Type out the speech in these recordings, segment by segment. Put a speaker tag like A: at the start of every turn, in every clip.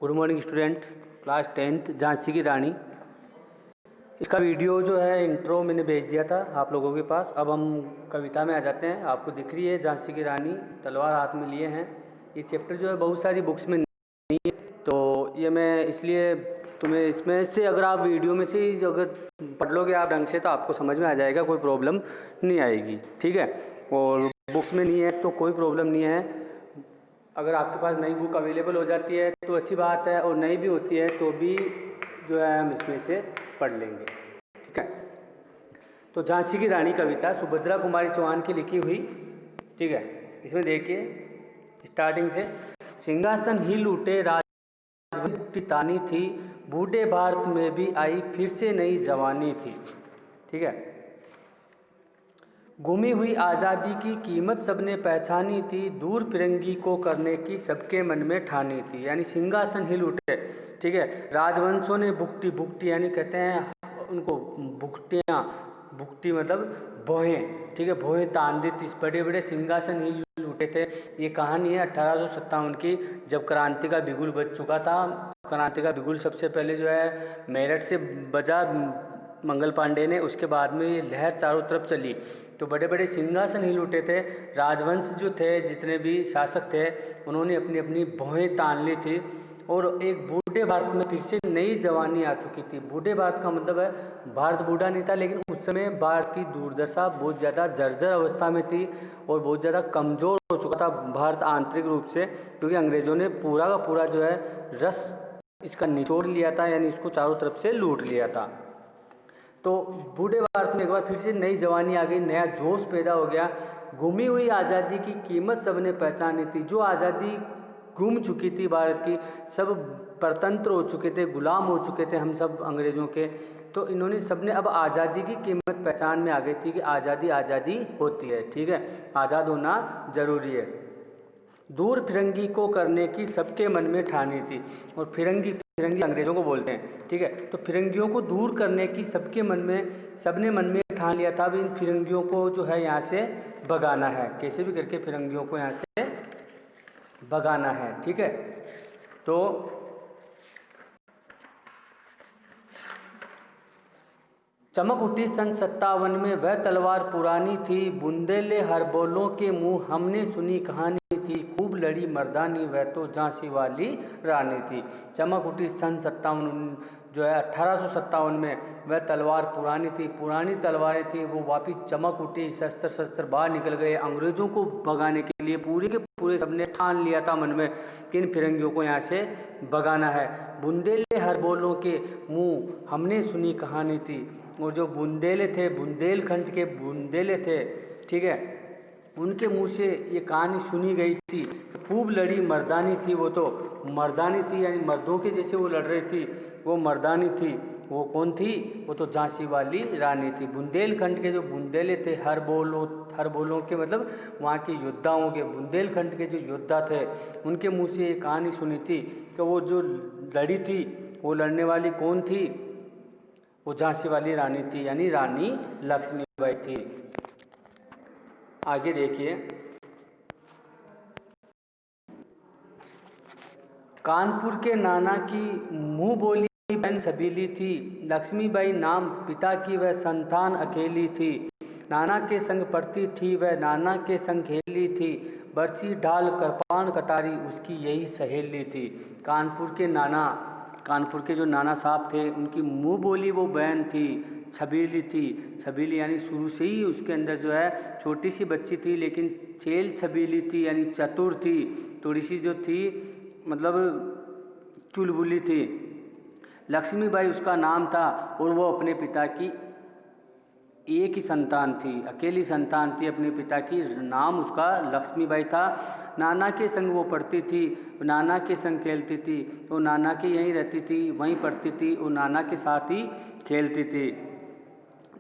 A: Good morning student, class 10th Jhansi की रानी। इसका video जो है इंट्रो मैंने भेज दिया था आप लोगों के पास। अब हम कविता में आ जाते हैं। आपको दिख रही है झांसी की रानी, तलवार हाथ में लिए हैं। ये चैप्टर जो है बहुत सारी बुक्स में नहीं है, तो ये मैं इसलिए तुम्हें इसमें से अगर आप वीडियो में से ही अगर पढ़ लोगे आप ढंग से तो आपको समझ में आ जाएगा, कोई प्रॉब्लम नहीं आएगी। ठीक है, और बुक्स में नहीं है तो कोई प्रॉब्लम नहीं है। अगर आपके पास नई बुक अवेलेबल हो जाती है तो अच्छी बात है, और नई भी होती है तो भी जो है हम इसमें से पढ़ लेंगे। ठीक है, तो झांसी की रानी कविता सुभद्रा कुमारी चौहान की लिखी हुई। ठीक है, इसमें देखिए स्टार्टिंग से। सिंहासन हिल उठे, राजवंश तानी थी, बूढ़े भारत में भी आई फिर से नई जवानी थी। ठीक है, गुमी हुई आज़ादी की कीमत सबने पहचानी थी, दूर फिरंगी को करने की सबके मन में ठानी थी। यानी सिंहासन हिल उठे। ठीक है, राजवंशों ने भुगती, भुगती यानी कहते हैं उनको भुगतियाँ, भुगती मतलब भोहें। ठीक है, भोहें तान दी थी, बड़े बड़े सिंहासन हिल उठे थे। ये कहानी है 1857 की, जब क्रांति का बिगुल बज चुका था। क्रांति का बिगुल सबसे पहले जो है मेरठ से बजा मंगल पांडे ने, उसके बाद में ये लहर चारों तरफ चली तो बड़े बड़े सिंहासन हिल उठे थे। राजवंश जो थे, जितने भी शासक थे, उन्होंने अपनी अपनी भौहें तान ली थी और एक बूढ़े भारत में फिर से नई जवानी आ चुकी थी। बूढ़े भारत का मतलब है भारत बूढ़ा नहीं था, लेकिन उस समय भारत की दुर्दशा बहुत ज़्यादा जर्जर अवस्था में थी और बहुत ज़्यादा कमज़ोर हो चुका था भारत आंतरिक रूप से, क्योंकि अंग्रेज़ों ने पूरा का पूरा जो है रस इसका निचोड़ लिया था, यानी इसको चारों तरफ से लूट लिया था। तो बूढ़े भारत में एक बार फिर से नई जवानी आ गई, नया जोश पैदा हो गया। गुमी हुई आज़ादी की कीमत सबने पहचानी थी। जो आज़ादी गुम चुकी थी भारत की, सब परतंत्र हो चुके थे, गुलाम हो चुके थे हम सब अंग्रेज़ों के, तो इन्होंने सबने अब आज़ादी की कीमत पहचान में आ गई थी कि आज़ादी आज़ादी होती है। ठीक है, आज़ाद होना ज़रूरी है। दूर फिरंगी को करने की सबके मन में ठानी थी। और फिरंगी, फिरंगी अंग्रेज़ों को बोलते हैं। ठीक है, तो फिरंगियों को दूर करने की सबके मन में, सबने मन में ठान लिया था। अब इन फिरंगियों को जो है यहाँ से भगाना है, कैसे भी करके फिरंगियों को यहाँ से भगाना है। ठीक है, तो चमक उठी सन 57 में वह तलवार पुरानी थी, बुंदेले हर बोलों के मुंह हमने सुनी कहानी थी, खूब लड़ी मर्दानी वह तो झांसी वाली रानी थी। चमक उठी सन 57 जो है 1857 में वह तलवार पुरानी थी, पुरानी तलवारें थी, वो वापिस चमक उठी, शस्त्र शस्त्र बाहर निकल गए। अंग्रेज़ों को भगाने के लिए पूरे के पूरे सबने ठान लिया था मन में कि इन फिरंगियों को यहाँ से भगाना है। बुंदेले हर बोलों के मुँह हमने सुनी कहानी थी। वो जो बुंदेले थे, बुंदेलखंड के बुंदेले थे, ठीक है, उनके मुंह से ये कहानी सुनी गई थी। खूब लड़ी मर्दानी थी, वो तो मर्दानी थी, यानी मर्दों के जैसे वो लड़ रही थी, वो मर्दानी थी। वो कौन थी? वो तो झांसी वाली रानी थी। बुंदेलखंड के जो बुंदेले थे, हर बोलों के मतलब वहाँ के योद्धाओं के, बुंदेलखंड के जो योद्धा थे, उनके मुँह से ये कहानी सुनी थी। तो वो जो लड़ी थी, वो लड़ने वाली कौन थी? वो झांसी वाली रानी थी, यानी रानी लक्ष्मीबाई थी। आगे देखिए, कानपुर के नाना की मुंह बोली बहन छबीली थी, लक्ष्मीबाई नाम पिता की वह संतान अकेली थी। नाना के संग पढ़ती थी वह, नाना के संग खेली थी, बरसी ढाल कृपाण कटारी उसकी यही सहेली थी। कानपुर के नाना, कानपुर के जो नाना साहब थे, उनकी मुंह बोली वो बहन थी, छबीली थी। छबीली यानी शुरू से ही उसके अंदर जो है छोटी सी बच्ची थी, लेकिन छेल छबीली थी, यानी चतुर थी, थोड़ी सी जो थी मतलब चुलबुली थी। लक्ष्मीबाई उसका नाम था और वो अपने पिता की एक ही संतान थी, अकेली संतान थी अपने पिता की, नाम उसका लक्ष्मीबाई था। नाना के संग वो पढ़ती थी, नाना के संग खेलती थी, वो नाना के यहीं रहती थी, वहीं पढ़ती थी, वो नाना के साथ ही खेलती थी।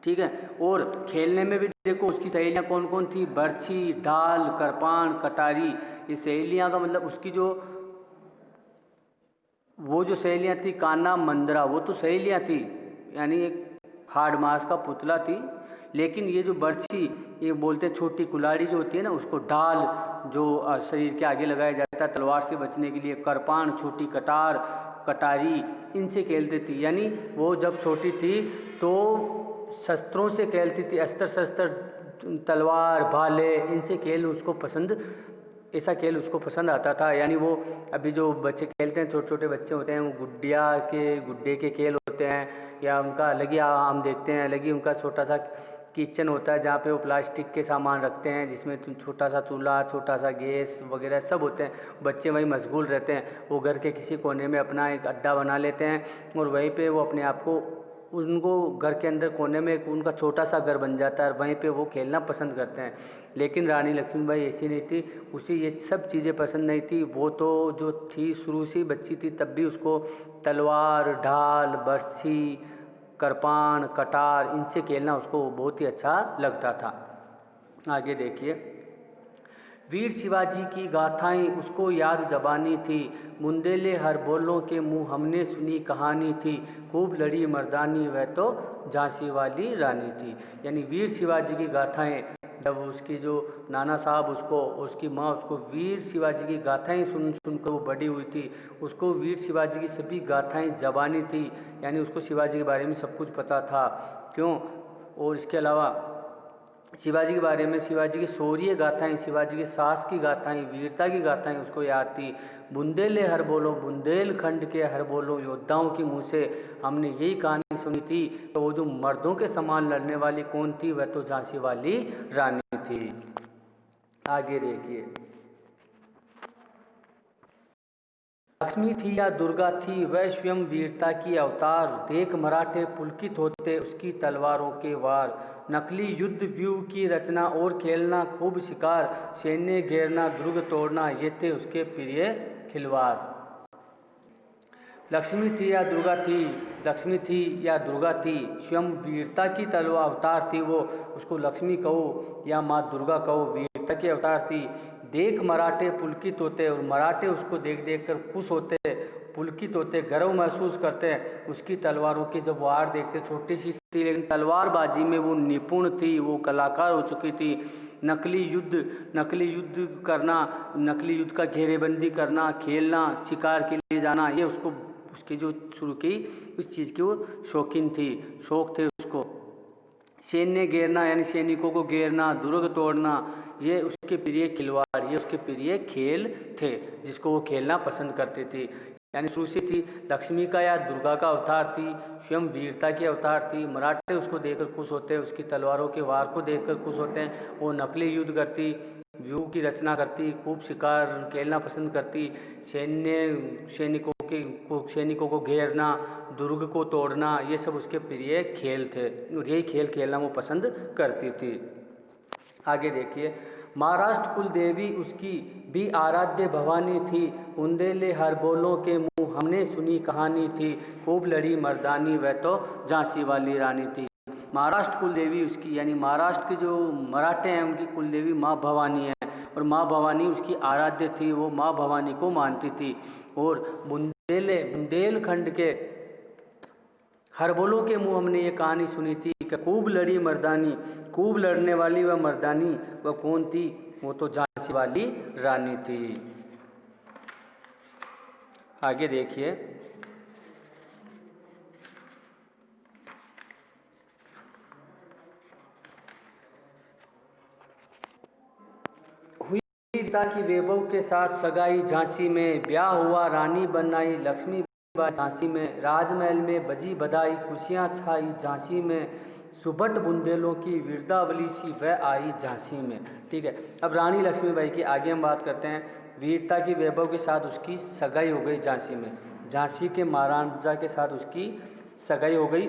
A: ठीक है, और खेलने में भी देखो उसकी सहेलियाँ कौन कौन थी? बर्छी, ढाल, कृपाण, कटारी। ये सहेलियाँ का मतलब उसकी जो वो जो सहेलियाँ थी, कान्हा, मंदरा, वो तो सहेलियाँ थी, यानी एक हाड़ मास का पुतला थी, लेकिन ये जो बर्छी, ये बोलते हैं छोटी कुल्हाड़ी जो होती है ना, उसको ढाल जो शरीर के आगे लगाया जाता है तलवार से बचने के लिए, करपान छोटी कटार कटारी, इनसे खेलती थी। यानी वो जब छोटी थी तो शस्त्रों से खेलती थी, अस्त्र शस्त्र तलवार भाले, इनसे खेल उसको पसंद, ऐसा खेल उसको पसंद आता था। यानी वो अभी जो बच्चे खेलते हैं, छोटे छोटे बच्चे होते हैं, वो गुड्डे के खेल होते हैं, या उनका अलग ही हम देखते हैं अलग ही उनका छोटा सा किचन होता है जहाँ पे वो प्लास्टिक के सामान रखते हैं, जिसमें छोटा सा चूल्हा, छोटा सा गैस वगैरह सब होते हैं। बच्चे वहीं मशगूल रहते हैं, वो घर के किसी कोने में अपना एक अड्डा बना लेते हैं और वहीं पे वो अपने आप को, उनको घर के अंदर कोने में एक उनका छोटा सा घर बन जाता है और वहीं पे वो खेलना पसंद करते हैं। लेकिन रानी लक्ष्मीबाई ऐसी नहीं थी, उसे ये सब चीज़ें पसंद नहीं थी। वो तो जो थी शुरू से बच्ची थी तब भी उसको तलवार, ढाल, बर्छी, कृपाण, कटार, इनसे खेलना उसको बहुत ही अच्छा लगता था। आगे देखिए, वीर शिवाजी की गाथाएं उसको याद जबानी थी, बुंदेले हर बोलों के मुँह हमने सुनी कहानी थी, खूब लड़ी मर्दानी वह तो झांसी वाली रानी थी। यानी वीर शिवाजी की गाथाएं, जब उसकी जो नाना साहब उसको, उसकी माँ उसको वीर शिवाजी की गाथाएं सुन सुनकर वो बड़ी हुई थी, उसको वीर शिवाजी की सभी गाथाएं जबानी थी। यानी उसको शिवाजी के बारे में सब कुछ पता था। क्यों? और इसके अलावा शिवाजी के बारे में, शिवाजी की शौर्य गाथाएं, शिवाजी के साहस की गाथाएं, वीरता की गाथाएं उसको याद थी। बुंदेले हर बोलो, बुंदेलखंड के हर बोलो योद्धाओं के मुँह से हमने यही कहानी सुनी थी, तो वो जो मर्दों के समान लड़ने वाली कौन थी, वह तो झांसी वाली रानी थी। आगे देखिए, लक्ष्मी थी या दुर्गा थी, वह स्वयं वीरता की अवतार, देख मराठे पुलकित होते उसकी तलवारों के वार, नकली युद्ध व्यूह की रचना और खेलना, खूब शिकार, सैन्य घेरना, दुर्ग तोड़ना, ये थे उसके प्रिय खिलवाड़। लक्ष्मी थी या दुर्गा थी, लक्ष्मी थी या दुर्गा थी, स्वयं वीरता की तलवार अवतार थी वो, उसको लक्ष्मी कहो या माँ दुर्गा कहो, वीरता की अवतार थी। देख मराठे पुलकित होते, और मराठे उसको देख देख कर खुश होते, पुलकित होते, गर्व महसूस करते हैं उसकी तलवारों की जब वार देखते। छोटी सी थी लेकिन तलवारबाजी में वो निपुण थी, वो कलाकार हो चुकी थी। नकली युद्ध करना, नकली युद्ध का घेरेबंदी करना, खेलना, शिकार के लिए जाना, ये उसको, उसकी जो शुरू की उस चीज़ की वो शौकीन थी, शौक थे उसको। सैन्य घेरना यानी सैनिकों को घेरना, दुर्ग तोड़ना, ये उसके प्रिय खिलवाड़, ये उसके प्रिय खेल थे जिसको वो खेलना पसंद करती थी। यानी शुरू से थी, लक्ष्मी का या दुर्गा का अवतार थी, स्वयं वीरता की अवतार थी। मराठे उसको देखकर खुश होते हैं, उसकी तलवारों के वार को देखकर खुश होते हैं। वो नकली युद्ध करती, व्यूह की रचना करती, खूब शिकार खेलना पसंद करती, सैनिकों को घेरना, दुर्ग को तोड़ना, ये सब उसके प्रिय खेल थे और यही खेल खेलना वो पसंद करती थी। आगे देखिए, महाराष्ट्र कुल देवी उसकी भी आराध्य भवानी थी, बुंदेले हर बोलों के मुँह हमने सुनी कहानी थी, खूब लड़ी मर्दानी वह तो झांसी वाली रानी थी। महाराष्ट्र कुल देवी उसकी, यानी महाराष्ट्र के जो मराठे हैं उनकी कुल देवी माँ भवानी है, और माँ भवानी उसकी आराध्य थी, वो माँ भवानी को मानती थी। और बुंदेलखंड के हर बोलों के मुँह हमने ये कहानी सुनी थी कि खूब लड़ी मर्दानी, खूब लड़ने वाली वह मर्दानी वह कौन थी, वो तो झांसी वाली रानी थी। आगे देखिए, हुई पिता की वैभव के साथ सगाई झांसी में, ब्याह हुआ रानी बनाई लक्ष्मी झांसी में, राजमहल में बजी बधाई खुशियाँ छाई झांसी में, सुबट बुंदेलों की वीरतावली सी वह आई झांसी में। ठीक है, अब रानी लक्ष्मीबाई की आगे हम बात करते हैं। वीरता की वैभव के साथ उसकी सगाई हो गई झांसी में, झांसी के महाराजा के साथ उसकी सगाई हो गई।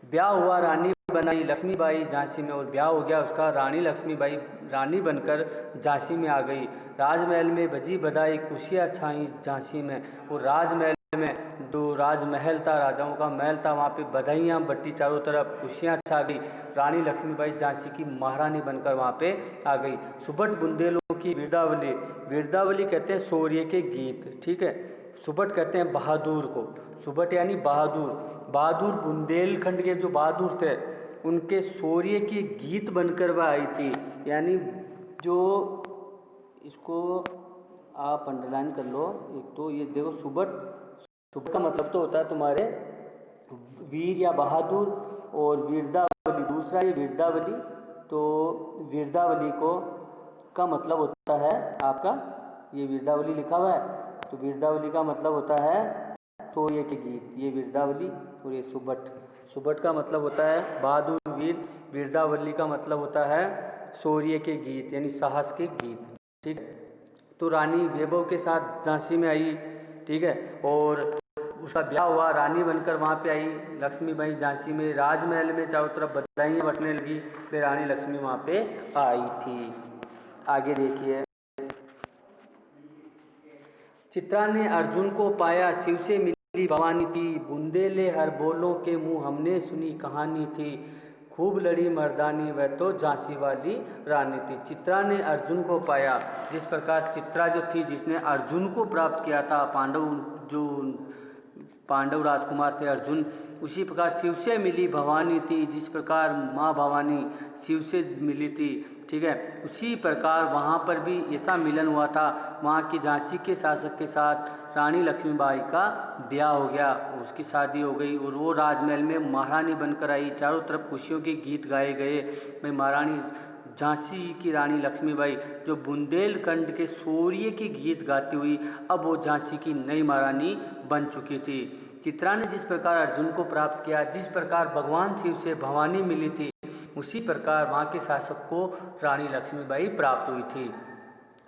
A: ब्याह हुआ रानी बनाई लक्ष्मीबाई झांसी में, और ब्याह हो गया उसका, रानी लक्ष्मीबाई रानी बनकर झांसी में आ गई। राजमहल में बजी बधाई खुशियाँ छाई झांसी में, और राजमहल में जो राजमहल था, राजाओं का महल था, वहाँ पे बधाइयाँ बटी चारों तरफ, खुशियाँ छा गई। रानी लक्ष्मीबाई झांसी की महारानी बनकर वहाँ पे आ गई। सुबट बुंदेलों की वीरतावली, वीरतावली कहते हैं शौर्य के गीत। ठीक है, सुबट कहते हैं बहादुर को, सुबट यानी बहादुर, बहादुर बुंदेलखंड के जो बहादुर थे उनके शौर्य की गीत बनकर वह आई थी। यानी जो इसको आप अंडरलाइन कर लो, एक तो ये देखो सुबट, सुबट का मतलब तो होता है तुम्हारे वीर या बहादुर, और वीरदावली दूसरा ये वीरदावली, तो वीरदावली को का मतलब होता है आपका, ये वीरदावली लिखा हुआ है तो वीरदावली का मतलब होता है शौर्य के गीत, ये वीरदावली। और ये सुबट, सुबट का मतलब होता है बहादुर वीर, वीरदावली का मतलब होता है शौर्य के गीत यानी साहस के गीत। ठीक है, तो रानी वैभव के साथ झांसी में आई। ठीक है, और उसका ब्याह हुआ, रानी बनकर वहाँ पे आई लक्ष्मीबाई झांसी में। राजमहल में चारों तरफ बधाइयाँ बटने लगी, फिर रानी लक्ष्मी वहाँ पे आई थी। आगे देखिए, चित्रा ने अर्जुन को पाया, शिव से मिली भवानी थी, बुंदेले हर बोलों के मुँह हमने सुनी कहानी थी, खूब लड़ी मर्दानी वह तो झांसी वाली रानी थी। चित्रा ने अर्जुन को पाया, जिस प्रकार चित्रा जो थी जिसने अर्जुन को प्राप्त किया था, पांडव राजकुमार थे अर्जुन, उसी प्रकार शिव से मिली भवानी थी, जिस प्रकार माँ भवानी शिव से मिली थी। ठीक है, उसी प्रकार वहाँ पर भी ऐसा मिलन हुआ था, वहाँ की झांसी के शासक के साथ रानी लक्ष्मीबाई का ब्याह हो गया, उसकी शादी हो गई और वो राजमहल में महारानी बनकर आई। चारों तरफ खुशियों के गीत गाए गए। मैं महारानी झांसी की रानी लक्ष्मीबाई जो बुंदेलखंड के शौर्य के गीत गाती हुई अब वो झांसी की नई महारानी बन चुकी थी। चित्रा ने जिस प्रकार अर्जुन को प्राप्त किया, जिस प्रकार भगवान शिव से भवानी मिली थी, उसी प्रकार वहाँ के शासक को रानी लक्ष्मीबाई प्राप्त हुई थी।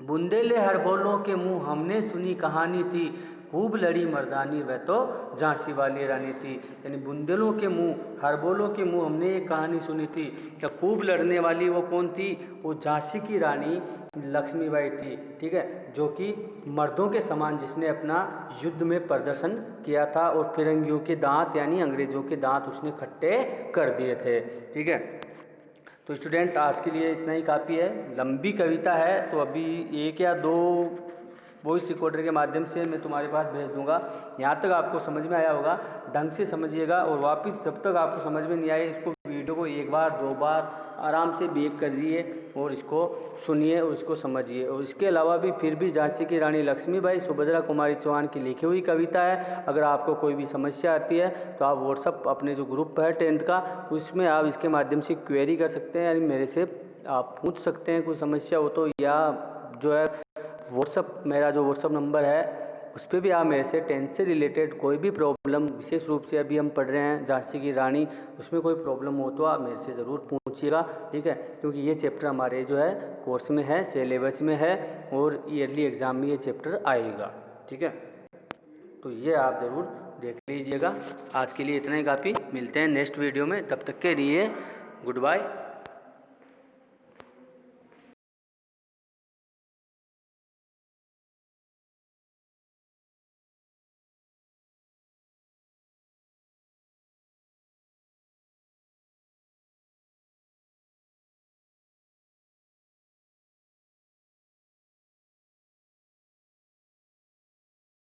A: बुंदेले हर बोलों के मुँह हमने सुनी कहानी थी, खूब लड़ी मर्दानी वह तो झांसी वाली रानी थी। यानी बुंदेलों के मुँह, हर बोलों के मुँह हमने एक कहानी सुनी थी, क्या खूब लड़ने वाली वो कौन थी? वो झांसी की रानी लक्ष्मीबाई थी। ठीक है, जो कि मर्दों के समान जिसने अपना युद्ध में प्रदर्शन किया था और फिरंगियों के दांत यानी अंग्रेजों के दांत उसने खट्टे कर दिए थे। ठीक है, तो स्टूडेंट आज के लिए इतना ही काफ़ी है। लंबी कविता है तो अभी एक या दो वॉइस रिकॉर्डर के माध्यम से मैं तुम्हारे पास भेज दूंगा। यहाँ तक आपको समझ में आया होगा, ढंग से समझिएगा, और वापस जब तक आपको समझ में नहीं आए इसको वीडियो को एक बार दो बार आराम से बेक करिए और इसको सुनिए और इसको समझिए। और इसके अलावा भी फिर भी झांसी की रानी लक्ष्मीबाई सुभद्रा कुमारी चौहान की लिखी हुई कविता है। अगर आपको कोई भी समस्या आती है तो आप व्हाट्सअप अपने जो ग्रुप है 10th का, उसमें आप इसके माध्यम से क्वेरी कर सकते हैं, यानी मेरे से आप पूछ सकते हैं कोई समस्या हो तो, या जो है व्हाट्सअप, मेरा जो व्हाट्सअप नंबर है उस पर भी आप मेरे से 10th से रिलेटेड कोई भी प्रॉब्लम, विशेष रूप से अभी हम पढ़ रहे हैं झांसी की रानी, उसमें कोई प्रॉब्लम हो तो आप मेरे से ज़रूर पूछिएगा। ठीक है, क्योंकि ये चैप्टर हमारे जो है कोर्स में है, सिलेबस में है और ईयरली एग्ज़ाम में ये चैप्टर आएगा। ठीक है, तो ये आप ज़रूर देख लीजिएगा। आज के लिए इतना ही काफ़ी, मिलते हैं नेक्स्ट वीडियो में, तब तक के लिए गुड बाय।